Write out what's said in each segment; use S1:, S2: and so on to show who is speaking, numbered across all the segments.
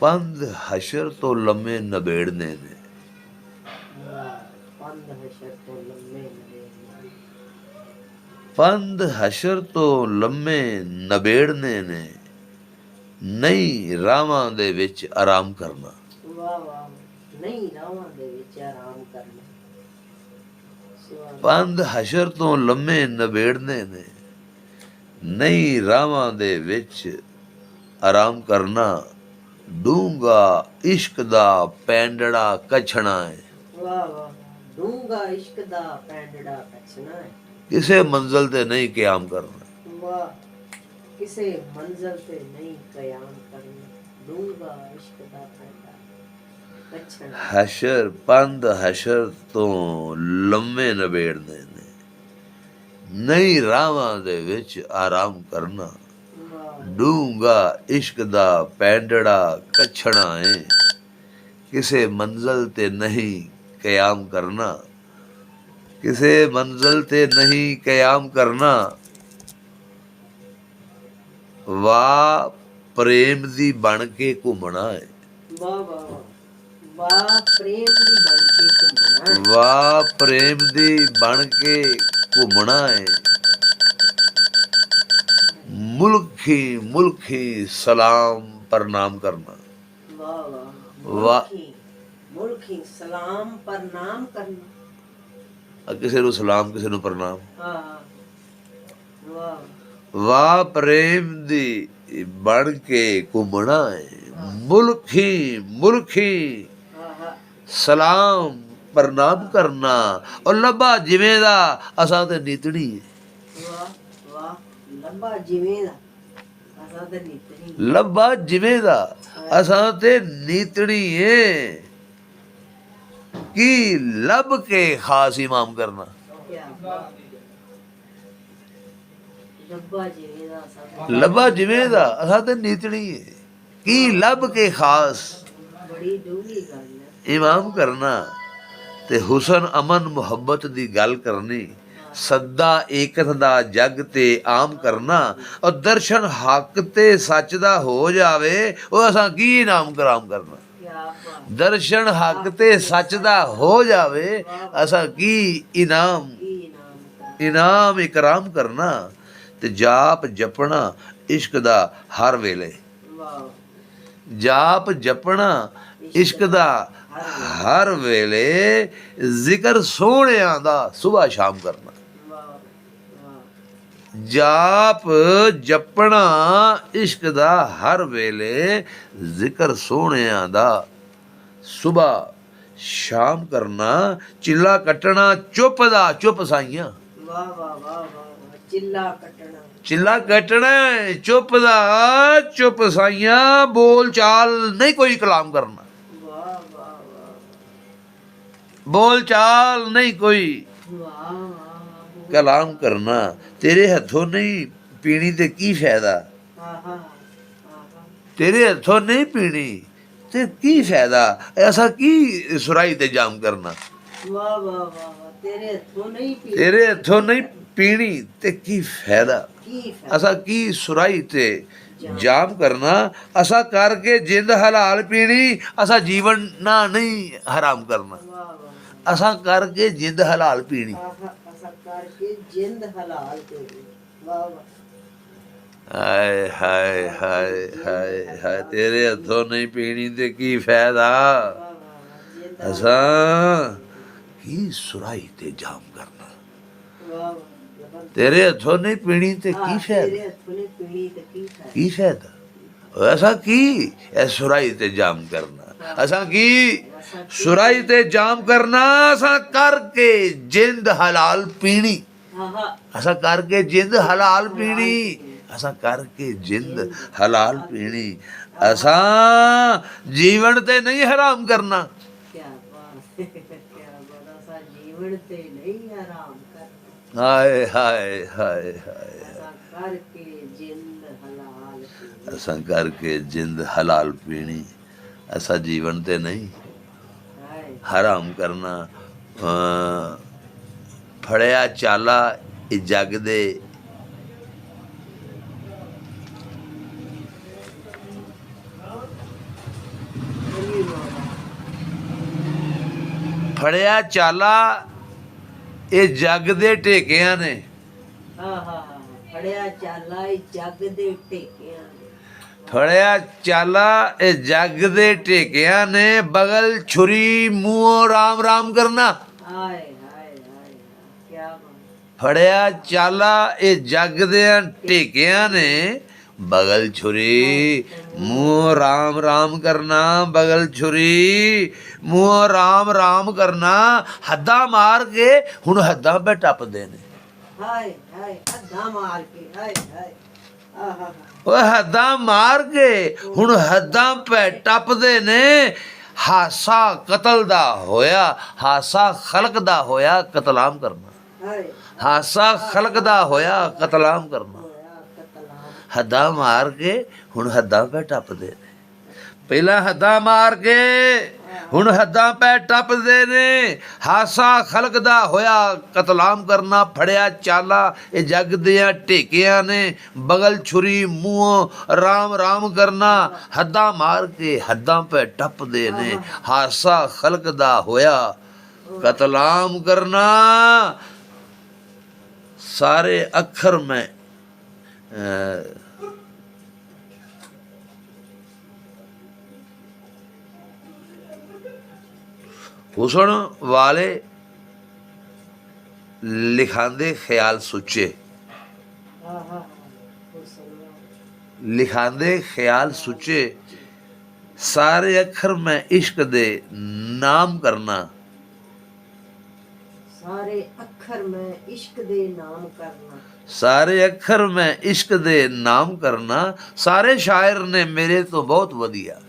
S1: पंध हशर तो लम्हे नबेड़ने ने,
S2: पंध हशर तो लम्हे नबेड़ने,
S1: पंध हशर तो लम्हे नबेड़ने ने, नहीं रावां दे विच आराम करना।
S2: वाह वाह, नहीं रावां दे विच आराम करना।
S1: पंध हशर तो लम्हे नबेड़ने ने, नहीं रावां दे विच आराम करना। डूंगा इश्क दा पैंडड़ा कछना है,
S2: वाह वाह, डूंगा इश्क दा पैंडड़ा कछना है।
S1: किसे मंजिल ते नहीं क्याम करना।
S2: वाह, किसे मंजिल ते नहीं कयाम करना। डूंगा इश्क दा पैंडड़ा कछना।
S1: हशर पंध हशर तो लम्हे नबेड़ने ने, नहीं रावां दे विच आराम करना। डूंगा इश्क दा पैंडड़ा कछना है, किसे मंजिल ते नहीं कयाम करना। किसे मंजिल ते नहीं कयाम करना। वाह प्रेम दी बन के घूमना है,
S2: वाह वाह वाह, प्रेम दी बन के घूमना है।
S1: वाह प्रेम दी बन के घूमना है। मुल्खी मुल्खी सलाम प्रणाम करना।
S2: वाह वाह,
S1: वाह
S2: मुल्खी मुल्खी सलाम प्रणाम करना।
S1: किसे नू सलाम किसे नू प्रणाम।
S2: हाँ वाह
S1: वाह प्रेम दी बन के घूमना है। मुल्खी मुल्खी सलाम प्रणाम करना। और लब्बा जिवें दा असां ते नीतड़ी है।
S2: वाह वाह, लब्बा जिवें दा असां ते नीतड़ी।
S1: लब्बा जिवें दा असां ते नीतड़ी है। की लब के खास इमाम करना।
S2: क्या बात, लब्बा जिवें दा असां ते,
S1: लब्बा जिवें दा असां ते नीतड़ी है। की लब के खास
S2: बड़ी डूंगी गल है।
S1: इमाम करना। ते हुसन अमन मुहब्बत दी गल करनी। सद्दा एकत दा जग ते आम करना। और दर्शन हक ते सच दा हो जावे वो असां की इनाम कराम करना।
S2: क्या बात,
S1: दर्शन हक ते सच दा हो जावे असां की इनाम
S2: की इनाम कर।
S1: इनाम इकराम करना। ते जाप जपना इश्क दा हर वेले।
S2: वाह,
S1: जाप जपना इश्क दा हर वेले। जिक्र सोहणियां दा सुबह शाम करना।
S2: वाह वाह,
S1: जाप जपना इश्क दा हर वेले। जिक्र सोहणियां दा सुबह शाम करना। चिल्ला कट्टना चुप दा चुप साइयां।
S2: वाह वाह वाह वाह, चिल्ला कटना।
S1: चिल्ला कट्टना चुप दा चुप साइयां। बोल चाल नहीं कोई कलाम करना।
S2: वाह वाह वाह,
S1: बोल चाल नहीं कोई
S2: वाह वाह,
S1: कलाम करना। तेरे हथों नहीं पीनी ते की फायदा।
S2: आहा
S1: तेरे हथों नहीं पीनी ते की फायदा। ऐसा की सुराई ते जाम करना।
S2: वाह वाह वाह, तेरे हथों नहीं पी,
S1: तेरे हथों नहीं पीनी ते की फायदा।
S2: की
S1: असा की सुराई ते जाम करना। असा करके जिंद हलाल पीनी। असा जीवन ना नहीं हराम करना।
S2: वाह वाह,
S1: असा करके जिंद हलाल पीनी।
S2: आहा ऐसा करके जिंद हलाल तेरी। वाह वाह,
S1: हाय हाय हाय हाय हाय तेरे हथों नहीं पीनी ते की फायदा।
S2: वाह वाह, जिंद
S1: असा की सुराई ते जाम करना।
S2: वाह वाह,
S1: तेरे हथों नहीं पीनी ते की
S2: हाँ,
S1: फायदा।
S2: तेरे हथों ने पीनी ते की फायदा।
S1: की फायदा। ऐसा की ए सुराई ते जाम करना। असा की सुराई ते जाम करना। असा करके जिंद हलाल पीनी।
S2: आहा
S1: असा करके जिंद हलाल पीनी। असा करके जिंद हलाल पीनी। असा जीवन ते नहीं हराम करना।
S2: क्या बात है, क्या बात, ऐसा जीवन ते नहीं आराम करना।
S1: हाय हाय हाय हाय
S2: ऐसा करके जिंद हलाल पीनी।
S1: असा करके जिंद हलाल पीनी। ऐसा जीवन ते नहीं
S2: हाय
S1: हराम करना। फड़िया चाला जग दे ਫੜਿਆ ਚਾਲਾ ਇਹ ਜੱਗ ਦੇ ਢੇਕਿਆਂ ਨੇ।
S2: ਫੜਿਆ ਚਾਲਾ ਇਹ ਜੱਗ ਦੇ ਟੇਕਿਆਂ ਨੇ।
S1: ਫੜਿਆ ਚਾਲਾ ਇਹ ਜੱਗ ਦੇ ਢੇਕਿਆਂ ਨੇ, ਬਗਲ ਛੁਰੀ ਮੂੰਹੋਂ ਰਾਮ ਰਾਮ ਕਰਨਾ।
S2: ਹਾਏ ਹਾਏ ਹਾਏ ਕੀ ਬਾਤ।
S1: ਫੜਿਆ ਚਾਲਾ ਇਹ ਜੱਗ ਦੇ ਢੇਕਿਆਂ ਨੇ, ਬਗਲ ਛੁਰੀ ਮੂੰਹ ਰਾਮ ਰਾਮ ਕਰਨਾ। ਬਗਲ ਛੁਰੀ ਮੂੰਹ ਰਾਮ ਰਾਮ ਕਰਨਾ। ਹੱਦਾਂ ਮਾਰ ਕੇ ਹੁਣ ਹੱਦਾਂ ਪੇ ਟੱਪਦੇ ਨੇ।
S2: ਹਾਏ ਹਾਏ ਹੱਦਾਂ ਮਾਰ ਕੇ। ਹਾਏ ਹਾਏ ਆਹਾ
S1: ਉਹ ਹੱਦਾਂ ਮਾਰ ਕੇ ਹੁਣ ਹੱਦਾਂ ਪੈ ਟੱਪਦੇ ਨੇ। ਹਾਸਾ ਕਤਲ ਦਾ ਹੋਇਆ, ਹਾਸਾ ਖਲਕ ਦਾ ਹੋਇਆ ਕਤਲਾਮ ਕਰਨਾ।
S2: ਹਾਏ
S1: ਹਾਸਾ ਖਲਕ ਦਾ ਹੋਇਆ ਕਤਲਾਮ ਕਰਨਾ।
S2: ਹੋਇਆ ਕਤਲਾਮ।
S1: ਹੱਦਾਂ ਮਾਰ ਕੇ ਹੁਣ ਹੱਦਾਂ ਪੈ ਟੱਪਦੇ ਨੇ। ਪਹਿਲਾਂ ਹੱਦਾਂ ਮਾਰ ਕੇ ਹੁਣ ਹੱਦਾਂ ਪੈ ਟੱਪਦੇ ਨੇ। ਹਾਸਾ ਖਲਕ ਦਾ ਹੋਇਆ ਕਤਲਾਮ ਕਰਨਾ। ਫੜਿਆ ਚਾਲਾ ਇਹ ਜੱਗ ਦੀਆਂ ਢੇਕਿਆਂ ਨੇ, ਬਗਲ ਛੁਰੀ ਮੂੰਹੋਂ ਰਾਮ ਰਾਮ ਕਰਨਾ। ਹੱਦਾਂ ਮਾਰ ਕੇ ਹੱਦਾਂ ਪੈ ਟੱਪਦੇ ਨੇ। ਹਾਸਾ ਖਲਕ ਦਾ ਹੋਇਆ ਕਤਲਾਮ ਕਰਨਾ। ਸਾਰੇ ਅੱਖਰ ਮੈਂ ਹੁਸਨ ਵਾਲੇ ਲਿਖਾਂਦੇ ਖਿਆਲ ਸੁੱਚੇ।
S2: ਆਹਾ
S1: ਲਿਖਾਂਦੇ ਖਿਆਲ ਸੁੱਚੇ। ਸਾਰੇ ਅੱਖਰ ਮੈਂ ਇਸ਼ਕ ਦੇ ਨਾਮ ਕਰਨਾ।
S2: ਸਾਰੇ ਅੱਖਰ ਮੈਂ ਇਸ਼ਕ ਦੇ ਨਾਮ ਕਰਨਾ।
S1: ਸਾਰੇ ਅੱਖਰ ਮੈਂ ਇਸ਼ਕ ਦੇ ਨਾਮ ਕਰਨਾ। ਸਾਰੇ ਸ਼ਾਇਰ ਨੇ ਮੇਰੇ ਤੋਂ ਬਹੁਤ ਵਧੀਆ।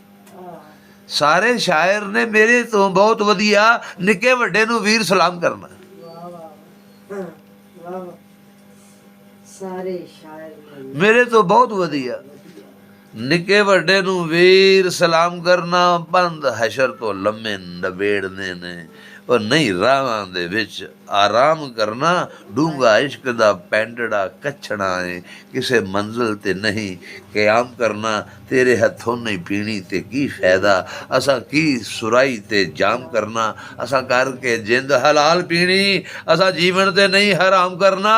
S1: ਸਾਰੇ ਸ਼ਾਇਰ ਨੇ ਮੇਰੇ ਤੋਂ ਬਹੁਤ ਵਧੀਆ। ਨਿੱਕੇ ਵੱਡੇ ਨੂੰ ਵੀਰ ਸਲਾਮ ਕਰਨਾ।
S2: ਵਾਹ ਵਾਹ ਵਾਹ ਵਾਹ। ਸਾਰੇ ਸ਼ਾਇਰ ਨੇ
S1: ਮੇਰੇ ਤੋਂ ਬਹੁਤ ਵਧੀਆ। ਨਿੱਕੇ ਵੱਡੇ ਨੂੰ ਵੀਰ ਸਲਾਮ ਕਰਨਾ। ਬੰਦ ਹਸ਼ਰ ਤੋਂ ਲੰਮੇ ਨਬੇੜਨੇ ਨੇ। ਉਹ ਨਹੀਂ ਰਾਹਾਂ ਦੇ ਵਿੱਚ ਆਰਾਮ ਕਰਨਾ। ਡੂੰਘਾ ਇਸ਼ਕ ਦਾ ਪੈਂਡੜਾ ਕੱਛਣਾ ਏ, ਕਿਸੇ ਮੰਜ਼ਿਲ ਤੇ ਨਹੀਂ ਕਿਆਮ ਕਰਨਾ। ਤੇਰੇ ਹੱਥੋਂ ਨਹੀਂ ਪੀਣੀ ਤੇ ਕੀ ਫਾਇਦਾ, ਅਸਾਂ ਕੀ ਸੁਰਾਈ ਤੇ ਜਾਮ ਕਰਨਾ। ਅਸਾਂ ਕਰਕੇ ਜਿੰਦ ਹਲਾਲ ਪੀਣੀ, ਅਸਾਂ ਜੀਵਨ ਤੇ ਨਹੀਂ ਹਰਾਮ ਕਰਨਾ।